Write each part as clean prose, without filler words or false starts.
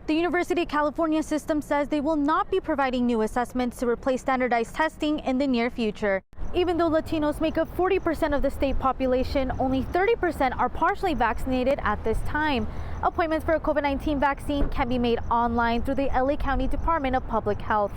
The University of California system says they will not be providing new assessments to replace standardized testing in the near future. Even though Latinos make up 40% of the state population, only 30% are partially vaccinated at this time. Appointments for a COVID-19 vaccine can be made online through the LA County Department of Public Health.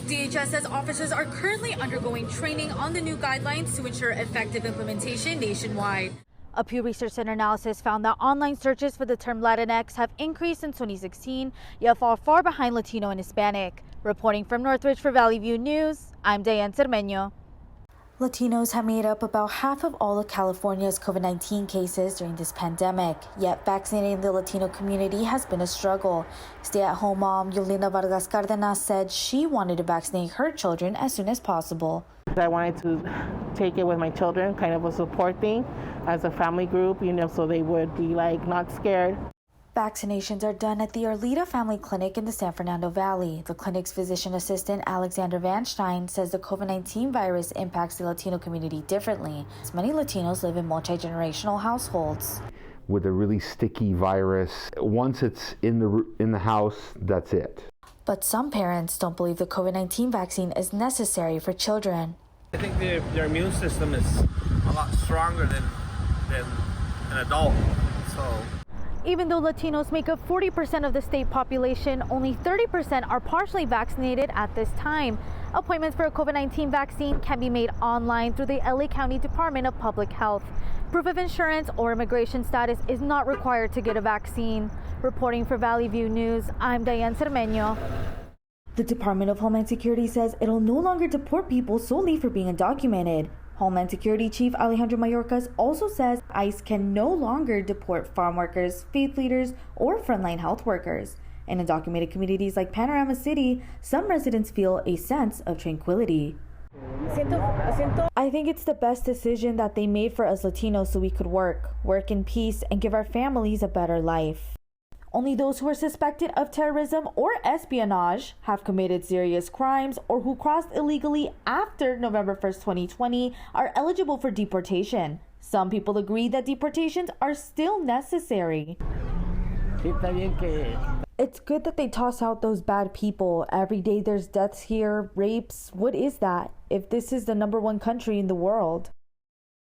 DHS says officers are currently undergoing training on the new guidelines to ensure effective implementation nationwide. A Pew Research Center analysis found that online searches for the term Latinx have increased since 2016, yet fall far behind Latino and Hispanic. Reporting from Northridge for Valley View News, I'm Diane Zermeño. Latinos have made up about half of all of California's COVID-19 cases during this pandemic, yet vaccinating the Latino community has been a struggle. Stay-at-home mom Yolanda Vargas Cardenas said she wanted to vaccinate her children as soon as possible. I wanted to take it with my children, kind of a support thing as a family group, so they would be not scared. Vaccinations are done at the Arleta Family Clinic in the San Fernando Valley. The clinic's physician assistant, Alexander Van Stein, says the COVID-19 virus impacts the Latino community differently, as many Latinos live in multi-generational households. With a really sticky virus, once it's in the house, that's it. But some parents don't believe the COVID-19 vaccine is necessary for children. I think their immune system is a lot stronger than an adult, so. Even though Latinos make up 40% of the state population, only 30% are partially vaccinated at this time. Appointments for a COVID-19 vaccine can be made online through the LA County Department of Public Health. Proof of insurance or immigration status is not required to get a vaccine. Reporting for Valley View News, I'm Diane Zermeño. The Department of Homeland Security says it'll no longer deport people solely for being undocumented. Homeland Security Chief Alejandro Mayorkas also says ICE can no longer deport farm workers, faith leaders, or frontline health workers. In undocumented communities like Panorama City, some residents feel a sense of tranquility. I think it's the best decision that they made for us Latinos so we could work in peace, and give our families a better life. Only those who are suspected of terrorism or espionage, have committed serious crimes, or who crossed illegally after November 1st, 2020 are eligible for deportation. Some people agree that deportations are still necessary. It's good that they toss out those bad people. Every day there's deaths here, rapes. What is that, if this is the #1 country in the world?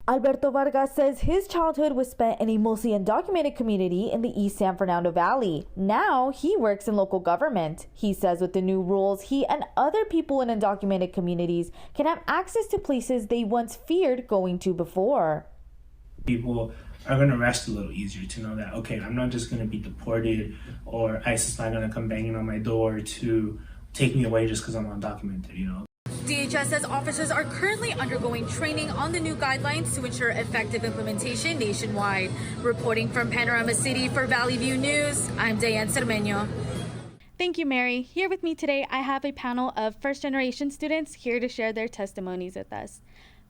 Alberto Vargas says his childhood was spent in a mostly undocumented community in the East San Fernando Valley. Now he works in local government. He says with the new rules, he and other people in undocumented communities can have access to places they once feared going to before. People are going to rest a little easier to know that, okay, I'm not just going to be deported, or ICE is not going to come banging on my door to take me away just because I'm undocumented, DHS says officers are currently undergoing training on the new guidelines to ensure effective implementation nationwide. Reporting from Panorama City for Valley View News, I'm Diane Zermeño. Thank you, Mary. Here with me today, I have a panel of first-generation students here to share their testimonies with us.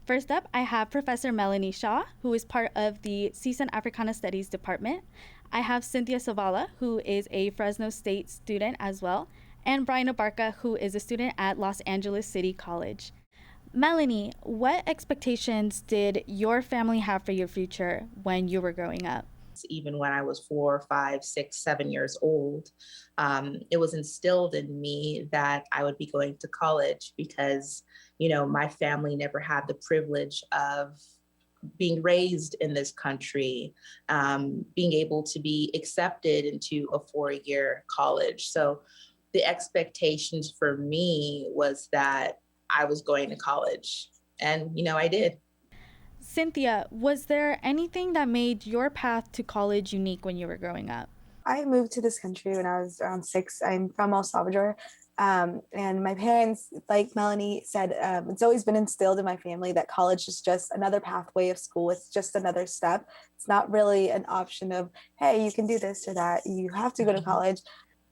First up, I have Professor Melanie Shaw, who is part of the CSUN Africana Studies Department. I have Cynthia Zavala, who is a Fresno State student as well, and Brian Abarca, who is a student at Los Angeles City College. Melanie, what expectations did your family have for your future when you were growing up? Even when I was 4, 5, 6, 7 years old, it was instilled in me that I would be going to college because, my family never had the privilege of being raised in this country, being able to be accepted into a 4-year college. So the expectations for me was that I was going to college, and, I did. Cynthia, was there anything that made your path to college unique when you were growing up? I moved to this country when I was around 6. I'm from El Salvador. And my parents, like Melanie said, it's always been instilled in my family that college is just another pathway of school. It's just another step. It's not really an option of, hey, you can do this or that. You have to go to college.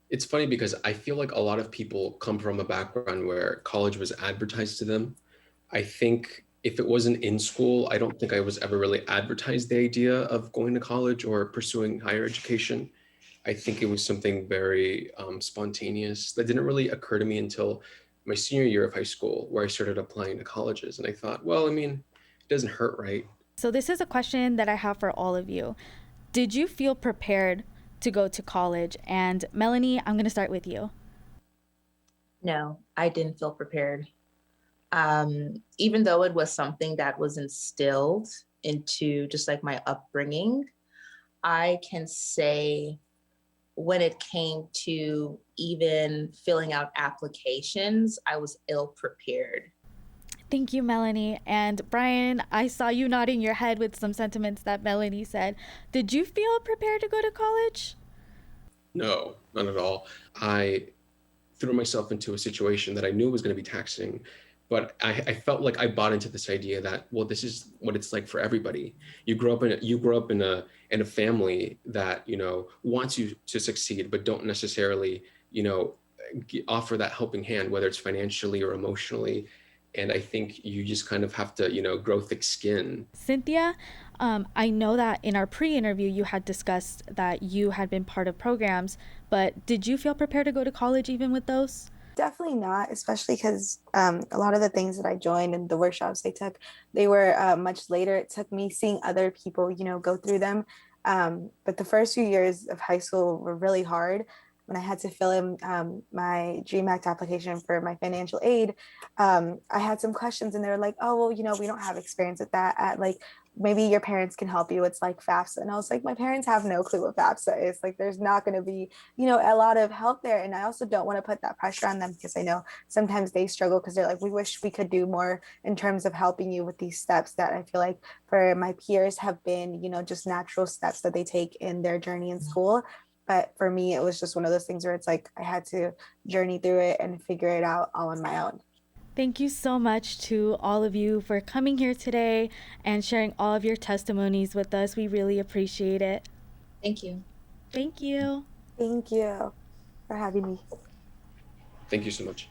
It's funny because I feel like a lot of people come from a background where college was advertised to them. I think if it wasn't in school, I don't think I was ever really advertised the idea of going to college or pursuing higher education. I think it was something very spontaneous that didn't really occur to me until my senior year of high school, where I started applying to colleges. And I thought, well, it doesn't hurt, right? So this is a question that I have for all of you. Did you feel prepared to go to college. And Melanie, I'm going to start with you. No, I didn't feel prepared. Even though it was something that was instilled into just like my upbringing, I can say when it came to even filling out applications, I was ill prepared. Thank you, Melanie. And Brian, I saw you nodding your head with some sentiments that Melanie said. Did you feel prepared to go to college? No, not at all. I threw myself into a situation that I knew was going to be taxing, but I felt like I bought into this idea that, well, this is what it's like for everybody. You grow up in a family that, you know, wants you to succeed, but don't necessarily, you know, offer that helping hand, whether it's financially or emotionally. And I think you just kind of have to, you know, grow thick skin. Cynthia, I know that in our pre-interview you had discussed that you had been part of programs, but did you feel prepared to go to college even with those? Definitely not, especially because a lot of the things that I joined and the workshops I took, they were much later. It took me seeing other people, you know, go through them. But the first few years of high school were really hard. When I had to fill in my DREAM Act application for my financial aid, I had some questions and they were like, oh, well, you know, we don't have experience with that. At like, maybe your parents can help you. It's like FAFSA. And I was like, my parents have no clue what FAFSA is. Like, there's not going to be, you know, a lot of help there. And I also don't want to put that pressure on them because I know sometimes they struggle because they're like, we wish we could do more in terms of helping you with these steps that I feel like for my peers have been, you know, just natural steps that they take in their journey in school. But for me, it was just one of those things where it's like I had to journey through it and figure it out all on my own. Thank you so much to all of you for coming here today and sharing all of your testimonies with us. We really appreciate it. Thank you. Thank you. Thank you for having me. Thank you so much.